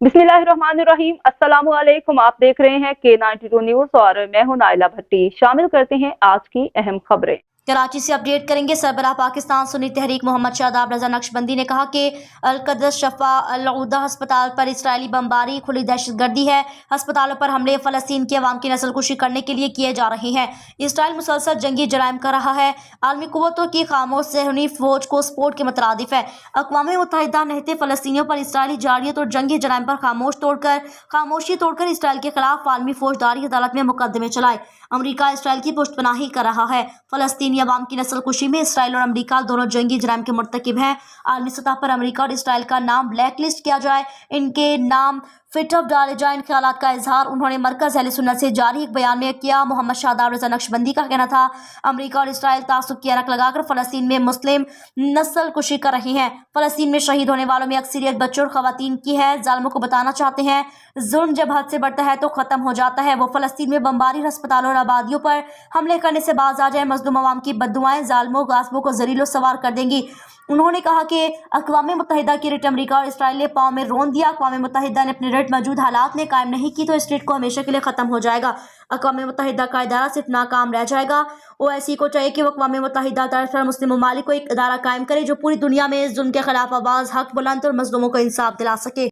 बिस्मिल्लाहिर्रहमानिर्रहीम। अस्सलाम वालेकुम। आप देख रहे हैं K92 न्यूज और मैं हूं नाइला भट्टी। शामिल करते हैं आज की अहम खबरें। कराची से अपडेट करेंगे। सरबराह पाकिस्तान सुन्नी तहरीक मोहम्मद शादाब रजा नक्शबंदी ने कहा कि अल-क़द्स शफा अल-ऊदा अस्पताल पर इसराइली बमबारी खुली दहशतगर्दी है। अस्पतालों पर हमले फ़लस्तीन की अवाम की नस्लकुशी करने के लिए किए जा रहे हैं। इसराइल मुसलसल जंगी जराइम कर रहा है। आलमी कुव्वतों की खामोश सहनी फौज को सपोर्ट के मुतरादिफ है। अक़वाम मुत्तहिदा नहते फ़लस्तीनियों पर इसराइली जारियत और जंगी जराइम पर खामोशी तोड़कर इसराइल के खिलाफ आलमी फौजदारी अदालत में मुकदमे चलाए। अमरीका इसराइल की पुष्टपनाही कर रहा है। फ़लस्तीनी अवाम की नस्लकुशी में इसराइल और अमरीका दोनों जंगी जराइम के मुर्तकिब हैं। आलमी सतह पर अमरीका और इसराइल का नाम ब्लैक लिस्ट किया जाए, इनके नाम फिट ऑफ डाले जाए, इन ख्यालात का इजहार उन्होंने मरकज अहले सुन्नत से जारी एक बयान में किया। मोहम्मद शादाब रजा नक्शबंदी का कहना था, अमरीका और इसराइल तासुब की अरक लगाकर फ़लस्तीन में मुस्लिम नस्लकुशी कर रहे हैं। फ़लस्तीन में शहीद होने वालों में अक्सरियत बच्चों और ख़वातीन की है। ज़ालिमों को बताना चाहते हैं, जुल्म जब हद से बढ़ता है तो ख़त्म हो जाता है। वो फ़लस्तीन में बमबारी, अस्पतालों और आबादियों पर हमले करने से बाज आ जाए। मज़लूम अवाम की बद्दुआएं ज़ालिमों गासिबों को ज़लीलो सवार कर देंगी। उन्होंने कहा कि अक़वाम मुत्तहिदा की रिट अमरीका और इसराइल ने पाँव में रोन दिया। अक़वाम मुत्तहिदा ने अपनी रिट मौजूद हालात में कायम नहीं की तो इस रिट को हमेशा के लिए ख़त्म हो जाएगा। अक़वाम मुत्तहिदा का इदारा सिर्फ नाकाम रह जाएगा। OIC को चाहिए कि वो अक़वाम मुत्तहिदा तर्ज पर मुस्लिम ममालिक को एक इदारा कायम करे जो पूरी दुनिया में जुल्म के खिलाफ आवाज़ हक बुलंद और मज़लूमों को इंसाफ दिला सके।